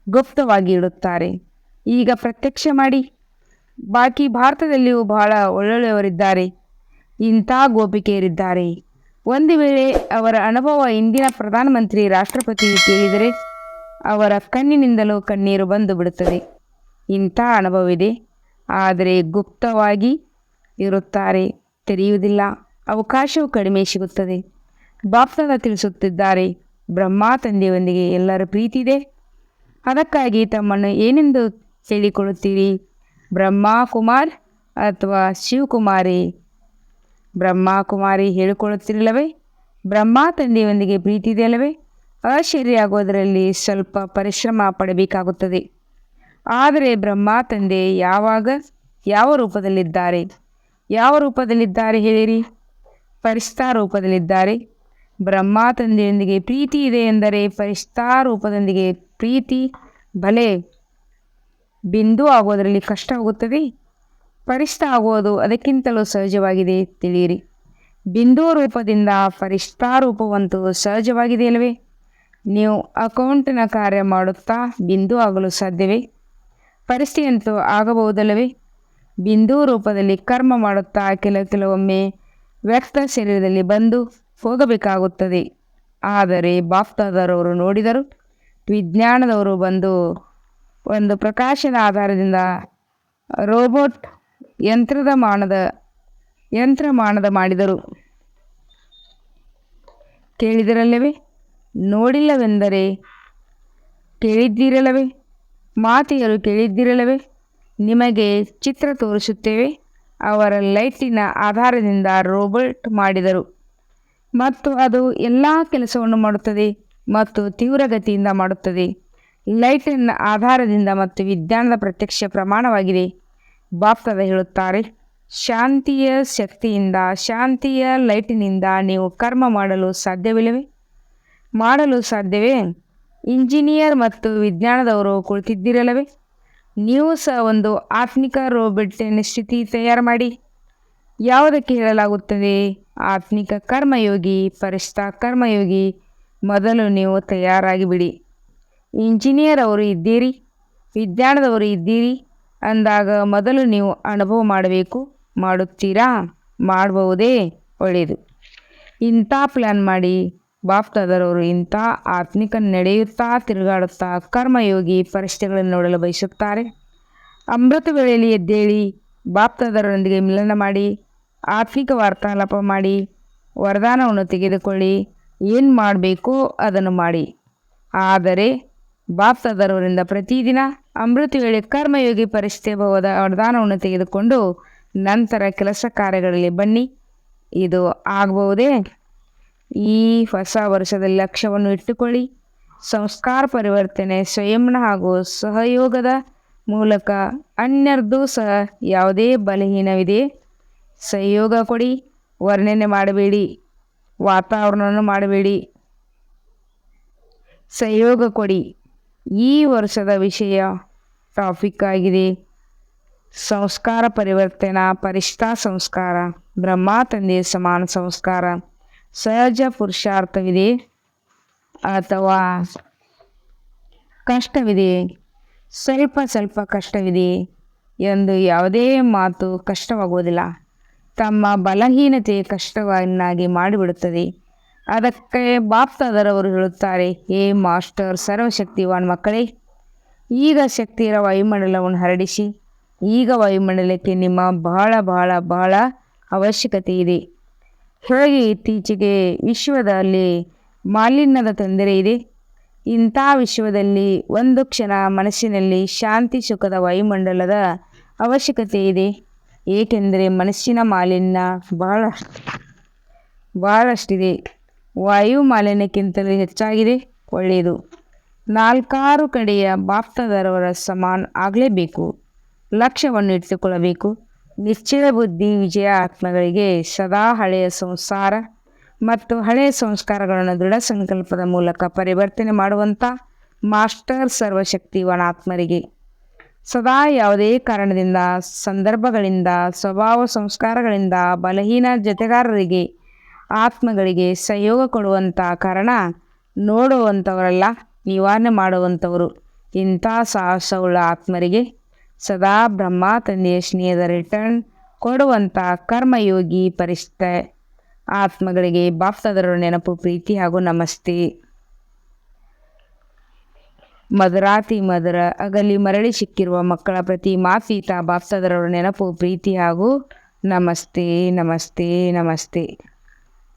ಗುಪ್ತವಾಗಿ ಇಡುತ್ತಾರೆ. ಈಗ ಪ್ರತ್ಯಕ್ಷ ಮಾಡಿ. ಬಾಕಿ ಭಾರತದಲ್ಲಿಯೂ ಬಹಳ ಒಳ್ಳೊಳ್ಳೆಯವರಿದ್ದಾರೆ. ಇಂಥ ಗೋಪಿಕೆಯರಿದ್ದಾರೆ. ಒಂದು ವೇಳೆ ಅವರ ಅನುಭವ ಇಂದಿನ ಪ್ರಧಾನಮಂತ್ರಿ ರಾಷ್ಟ್ರಪತಿ ಕೇಳಿದರೆ ಅವರ ಕಣ್ಣಿನಿಂದಲೂ ಕಣ್ಣೀರು ಬಂದು ಬಿಡುತ್ತದೆ. ಇಂಥ ಅನುಭವವಿದೆ. ಆದರೆ ಗುಪ್ತವಾಗಿ ಇರುತ್ತಾರೆ, ತೆರೆಯುವುದಿಲ್ಲ. ಅವಕಾಶವು ಕಡಿಮೆ ಸಿಗುತ್ತದೆ. ಬಾಪ್ದಾದ ತಿಳಿಸುತ್ತಿದ್ದಾರೆ, ಬ್ರಹ್ಮ ತಂದೆಯೊಂದಿಗೆ ಎಲ್ಲರ ಪ್ರೀತಿ ಇದೆ. ಅದಕ್ಕಾಗಿ ತಮ್ಮನ್ನು ಏನೆಂದು ಹೇಳಿಕೊಳ್ಳುತ್ತೀರಿ? ಬ್ರಹ್ಮ ಕುಮಾರ್ ಅಥವಾ ಶಿವಕುಮಾರಿ? ಬ್ರಹ್ಮ ಕುಮಾರಿ ಹೇಳಿಕೊಳ್ಳುತ್ತಿರಲಿಲ್ಲವೇ? ಬ್ರಹ್ಮ ತಂದೆಯೊಂದಿಗೆ ಪ್ರೀತಿ ಇದೆ ಅಲ್ಲವೇ? ಅಶರೀರಿಯಾಗುವುದರಲ್ಲಿ ಸ್ವಲ್ಪ ಪರಿಶ್ರಮ ಪಡಬೇಕಾಗುತ್ತದೆ. ಆದರೆ ಬ್ರಹ್ಮ ತಂದೆ ಯಾವ ರೂಪದಲ್ಲಿದ್ದಾರೆ? ಯಾವ ರೂಪದಲ್ಲಿದ್ದಾರೆ ಹೇಳಿರಿ? ಫರಿಷ್ಠಾ ರೂಪದಲ್ಲಿದ್ದಾರೆ. ಬ್ರಹ್ಮ ತಂದೆಯೊಂದಿಗೆ ಪ್ರೀತಿ ಇದೆ ಎಂದರೆ ಫರಿಷ್ಠಾ ರೂಪದೊಂದಿಗೆ ಪ್ರೀತಿ ಭಲೆ ಬಿಂದು ಆಗುವುದರಲ್ಲಿ ಕಷ್ಟವಾಗುತ್ತದೆ. ಫರಿಷ್ಠಾ ಆಗುವುದು ಅದಕ್ಕಿಂತಲೂ ಸಹಜವಾಗಿದೆ, ತಿಳಿಯಿರಿ. ಬಿಂದು ರೂಪದಿಂದ ಫರಿಷ್ಠಾ ರೂಪವಂತೂ ಸಹಜವಾಗಿದೆ ಅಲ್ಲವೇ? ನೀವು ಅಕೌಂಟಿನ ಕಾರ್ಯ ಮಾಡುತ್ತಾ ಬಿಂದು ಆಗಲು ಸಾಧ್ಯವೇ? ಫರಿಷ್ಠೆಯಂತೂ ಆಗಬಹುದಲ್ಲವೇ? ಬಿಂದು ರೂಪದಲ್ಲಿ ಕರ್ಮ ಮಾಡುತ್ತಾ ಕೆಲವೊಮ್ಮೆ ವ್ಯಕ್ತ ಶರೀರದಲ್ಲಿ ಬಂದು ಹೋಗಬೇಕಾಗುತ್ತದೆ. ಆದರೆ ಬಾಪ್ದಾದರವರು ನೋಡಿದರು. ವಿಜ್ಞಾನದವರು ಬಂದು ಒಂದು ಪ್ರಕಾಶದ ಆಧಾರದಿಂದ ರೋಬೋಟ್ ಯಂತ್ರಮಾನದ ಮಾಡಿದರು. ಕೇಳಿದಿರಲ್ಲವೇ? ನೋಡಿಲ್ಲವೆಂದರೆ ಕೇಳಿದ್ದಿರಲ್ಲವೇ? ಮಾತೆಯರು ಕೇಳಿದ್ದಿರಲ್ಲವೇ? ನಿಮಗೆ ಚಿತ್ರ ತೋರಿಸುತ್ತೇವೆ. ಅವರ ಲೈಟಿನ ಆಧಾರದಿಂದ ರೋಬೋಟ್ ಮಾಡಿದರು ಮತ್ತು ಅದು ಎಲ್ಲ ಕೆಲಸವನ್ನು ಮಾಡುತ್ತದೆ ಮತ್ತು ತೀವ್ರಗತಿಯಿಂದ ಮಾಡುತ್ತದೆ. ಲೈಟಿನ ಆಧಾರದಿಂದ ಮತ್ತು ವಿಜ್ಞಾನದ ಪ್ರತ್ಯಕ್ಷ ಪ್ರಮಾಣವಾಗಿದೆ. ಬಾಪ್ದಾದ ಹೇಳುತ್ತಾರೆ, ಶಾಂತಿಯ ಶಕ್ತಿಯಿಂದ, ಶಾಂತಿಯ ಲೈಟಿನಿಂದ ನೀವು ಕರ್ಮ ಮಾಡಲು ಸಾಧ್ಯವಿಲ್ಲವೇ? ಮಾಡಲು ಸಾಧ್ಯವೇ? ಇಂಜಿನಿಯರ್ ಮತ್ತು ವಿಜ್ಞಾನದವರು ಕುಳಿತಿದ್ದಿರಲ್ಲವೇ? ನೀವು ಸಹ ಒಂದು ಆತ್ಮಿಕ ರೋಬೋಟಿನ ಸ್ಥಿತಿ ತಯಾರು ಮಾಡಿ. ಯಾವುದಕ್ಕೆ ಹೇಳಲಾಗುತ್ತದೆ? ಆತ್ಮಿಕ ಕರ್ಮಯೋಗಿ, ಫರಿಷ್ಠಾ ಕರ್ಮಯೋಗಿ. ಮೊದಲು ನೀವು ತಯಾರಾಗಿ ಬಿಡಿ. ಇಂಜಿನಿಯರ್ ಅವರು ಇದ್ದೀರಿ, ವಿಜ್ಞಾನದವರು ಇದ್ದೀರಿ. ಅಂದಾಗ ಮೊದಲು ನೀವು ಅನುಭವ ಮಾಡಬೇಕು. ಮಾಡುತ್ತೀರಾ? ಮಾಡಬಹುದೇ? ಒಳ್ಳೆಯದು. ಇಂಥ ಪ್ಲ್ಯಾನ್ ಮಾಡಿ ಬಾಪ್ತಾದರವರು ಇಂಥ ಆತ್ಮಿಕ ನಡೆಯುತ್ತಾ ತಿರುಗಾಡುತ್ತಾ ಕರ್ಮಯೋಗಿ ಪರಿಸ್ಥಿತಿಗಳನ್ನು ನೋಡಲು ಬಯಸುತ್ತಾರೆ. ಅಮೃತ ವೇಳೆಯಲ್ಲಿ ಎದ್ದೇಳಿ ಬಾಪ್ತಾದರೊಂದಿಗೆ ಮಿಲನ ಮಾಡಿ ಆತ್ಮಿಕ ವಾರ್ತಾಲಾಪ ಮಾಡಿ ವರದಾನವನ್ನು ತೆಗೆದುಕೊಳ್ಳಿ. ಏನು ಮಾಡಬೇಕೋ ಅದನ್ನು ಮಾಡಿ. ಆದರೆ ಬಾಪ್ತಾದರವರಿಂದ ಪ್ರತಿದಿನ ಅಮೃತ ವೇಳೆ ಕರ್ಮಯೋಗಿ ಪರಿಸ್ಥಿತಿ ವರದಾನವನ್ನು ತೆಗೆದುಕೊಂಡು ನಂತರ ಕೆಲಸ ಕಾರ್ಯಗಳಲ್ಲಿ ಬನ್ನಿ. ಇದು ಆಗಬಹುದೇ? ಈ ಹೊಸ ವರ್ಷದಲ್ಲಿ ಲಕ್ಷ್ಯವನ್ನು ಇಟ್ಟುಕೊಳ್ಳಿ. ಸಂಸ್ಕಾರ ಪರಿವರ್ತನೆ ಸ್ವಯಂನ ಹಾಗೂ ಸಹಯೋಗದ ಮೂಲಕ ಅನ್ಯರದ್ದು ಸಹ ಯಾವುದೇ ಬಲಹೀನವಿದೆ ಸಹಯೋಗ ಕೊಡಿ. ವರ್ಣನೆ ಮಾಡಬೇಡಿ, ವಾತಾವರಣವನ್ನು ಮಾಡಬೇಡಿ, ಸಹಯೋಗ ಕೊಡಿ. ಈ ವರ್ಷದ ವಿಷಯ ಟಾಪಿಕ್ ಆಗಿದೆ ಸಂಸ್ಕಾರ ಪರಿವರ್ತನಾ ಪರಿಷ್ಠಾ ಸಂಸ್ಕಾರ. ಬ್ರಹ್ಮ ತಂದೆಯ ಸಮಾನ ಸಂಸ್ಕಾರ. ಸಹಜ ಪುರುಷಾರ್ಥವಿದೆ ಅಥವಾ ಕಷ್ಟವಿದೆ, ಸ್ವಲ್ಪ ಕಷ್ಟವಿದೆ ಎಂದು ಯಾವುದೇ ಮಾತು ಕಷ್ಟವಾಗುವುದಿಲ್ಲ. ತಮ್ಮ ಬಲಹೀನತೆ ಕಷ್ಟವನ್ನಾಗಿ ಮಾಡಿಬಿಡುತ್ತದೆ. ಅದಕ್ಕೆ ಬಾಪ್ತಾದರವರು ಹೇಳುತ್ತಾರೆ, ಹೇ ಮಾಸ್ಟರ್ ಸರ್ವಶಕ್ತಿವಾನ್ ಮಕ್ಕಳೇ, ಈಗ ಶಕ್ತಿಯ ವಾಯುಮಂಡಲವನ್ನು ಹರಡಿಸಿ. ಈಗ ವಾಯುಮಂಡಲಕ್ಕೆ ನಿಮ್ಮ ಬಹಳ ಬಹಳ ಬಹಳ ಅವಶ್ಯಕತೆ ಇದೆ. ಹೇಗೆ ಇತ್ತೀಚೆಗೆ ವಿಶ್ವದಲ್ಲಿ ಮಾಲಿನ್ಯದ ತೊಂದರೆ ಇದೆ, ಇಂಥ ವಿಶ್ವದಲ್ಲಿ ಒಂದು ಕ್ಷಣ ಮನಸ್ಸಿನಲ್ಲಿ ಶಾಂತಿ ಸುಖದ ವಾಯುಮಂಡಲದ ಅವಶ್ಯಕತೆ ಇದೆ. ಏಕೆಂದರೆ ಮನಸ್ಸಿನ ಮಾಲಿನ್ಯ ಬಹಳಷ್ಟಿದೆ. ವಾಯು ಮಾಲಿನ್ಯಕ್ಕಿಂತಲೂ ಹೆಚ್ಚಾಗಿದೆ. ಒಳ್ಳೆಯದು. 4 ಕಡೆಯ ಬಾಪ್ತಾದರವರ ಸಮಾನ ಆಗಲೇಬೇಕು. ಲಕ್ಷ್ಯವನ್ನು ಇಟ್ಟುಕೊಳ್ಳಬೇಕು. ನಿಶ್ಚಯ ಬುದ್ಧಿ ವಿಜಯ ಆತ್ಮಗಳಿಗೆ ಸದಾ ಹಳೆಯ ಸಂಸಾರ ಮತ್ತು ಹಳೆಯ ಸಂಸ್ಕಾರಗಳನ್ನು ದೃಢ ಸಂಕಲ್ಪದ ಮೂಲಕ ಪರಿವರ್ತನೆ ಮಾಡುವಂಥ ಮಾಸ್ಟರ್ ಸರ್ವಶಕ್ತಿವಾನ್ ಆತ್ಮರಿಗೆ ಸದಾ ಯಾವುದೇ ಕಾರಣದಿಂದ ಸಂದರ್ಭಗಳಿಂದ ಸ್ವಭಾವ ಸಂಸ್ಕಾರಗಳಿಂದ ಬಲಹೀನ ಜೊತೆಗಾರರಿಗೆ ಆತ್ಮಗಳಿಗೆ ಸಹಯೋಗ ಕೊಡುವಂಥ ಕಾರಣ ನೋಡುವಂಥವರಲ್ಲ, ನಿವಾರಣೆ ಮಾಡುವಂಥವರು. ಇಂಥ ಸಾಹಸವುಳ್ಳ ಆತ್ಮರಿಗೆ ಸದಾ ಬ್ರಹ್ಮ ತಂದೆಯ ಸ್ನೇಹದ ರಿಟರ್ನ್ ಕೊಡುವಂಥ ಕರ್ಮಯೋಗಿ ಪರಿಷ್ಠ ಆತ್ಮಗಳಿಗೆ ಬಾಪ್ತಾದರವರ ನೆನಪು ಪ್ರೀತಿ ಹಾಗೂ ನಮಸ್ತೆ. ಮಧುರಾತಿ ಮಧುರ ಅಗಲಿ ಮರಳಿ ಸಿಕ್ಕಿರುವ ಮಕ್ಕಳ ಪ್ರತಿ ಮಾತೀತ ಬಾಪ್ತಾದರವರ ನೆನಪು ಪ್ರೀತಿ ಹಾಗೂ ನಮಸ್ತೆ ನಮಸ್ತೆ ನಮಸ್ತೆ.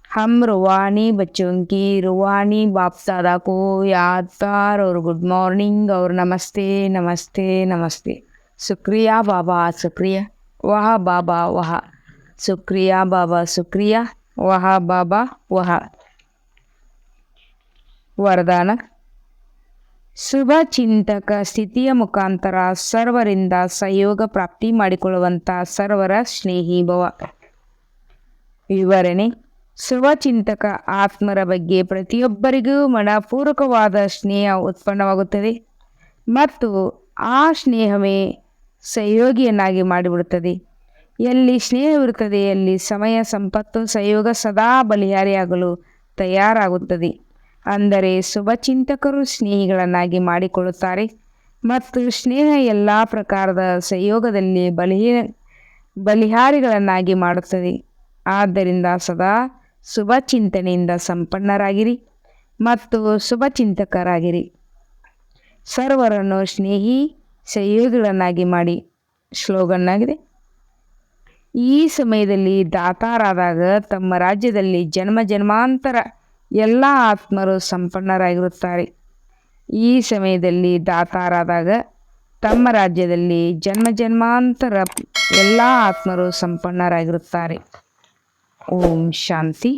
हम रूहानी बच्चों की रूहानी बाप दादा को याद कर और गुड मॉर्निंग और नमस्ते नमस्ते नमस्ते. शुक्रिया बाबा शुक्रिया, वाह बाबा वाह, शुक्रिया बाबा शुक्रिया, वाह बाबा वाह. ವರದಾನ. ಶುಭ ಚಿಂತಕ ಸ್ಥಿತಿಯ ಮುಖಾಂತರ ಸರ್ವರಿಂದ ಸಹಯೋಗ ಪ್ರಾಪ್ತಿ ಮಾಡಿಕೊಳ್ಳುವಂಥ ಸರ್ವರ ಸ್ನೇಹಿ ಭವ. ವಿವರಣೆ. ಶುಭಚಿಂತಕ ಆತ್ಮರ ಬಗ್ಗೆ ಪ್ರತಿಯೊಬ್ಬರಿಗೂ ಮನಪೂರ್ವಕವಾದ ಸ್ನೇಹ ಉತ್ಪನ್ನವಾಗುತ್ತದೆ ಮತ್ತು ಆ ಸ್ನೇಹವೇ ಸಹಯೋಗಿಯನ್ನಾಗಿ ಮಾಡಿಬಿಡುತ್ತದೆ. ಎಲ್ಲಿ ಸ್ನೇಹವಿರುತ್ತದೆ ಅಲ್ಲಿ ಸಮಯ ಸಂಪತ್ತು ಸಹಯೋಗ ಸದಾ ಬಲಿಹಾರಿಯಾಗಲು ತಯಾರಾಗುತ್ತದೆ. ಅಂದರೆ ಶುಭಚಿಂತಕರು ಸ್ನೇಹಿಗಳನ್ನಾಗಿ ಮಾಡಿಕೊಳ್ಳುತ್ತಾರೆ ಮತ್ತು ಸ್ನೇಹ ಎಲ್ಲ ಪ್ರಕಾರದ ಸಹಯೋಗದಲ್ಲಿ ಬಲಿಹಾರಿಗಳನ್ನಾಗಿ ಮಾಡುತ್ತದೆ. ಆದ್ದರಿಂದ ಸದಾ ಶುಭ ಚಿಂತನೆಯಿಂದ ಸಂಪನ್ನರಾಗಿರಿ ಮತ್ತು ಶುಭಚಿಂತಕರಾಗಿರಿ. ಸರ್ವರನ್ನು ಸ್ನೇಹಿ ಸಹಯೋಗಿಗಳನ್ನಾಗಿ ಮಾಡಿ. ಸ್ಲೋಗನ್ ಆಗಿದೆ. ಈ ಸಮಯದಲ್ಲಿ ದಾತಾರಾದಾಗ ತಮ್ಮ ರಾಜ್ಯದಲ್ಲಿ ಜನ್ಮ ಜನ್ಮಾಂತರ ಎಲ್ಲ ಆತ್ಮರು ಸಂಪನ್ನರಾಗಿರುತ್ತಾರೆ. ಈ ಸಮಯದಲ್ಲಿ ದಾತಾರಾದಾಗ ತಮ್ಮ ರಾಜ್ಯದಲ್ಲಿ ಜನ್ಮ ಜನ್ಮಾಂತರ ಎಲ್ಲ ಆತ್ಮರು ಸಂಪನ್ನರಾಗಿರುತ್ತಾರೆ. ಓಂ ಶಾಂತಿ.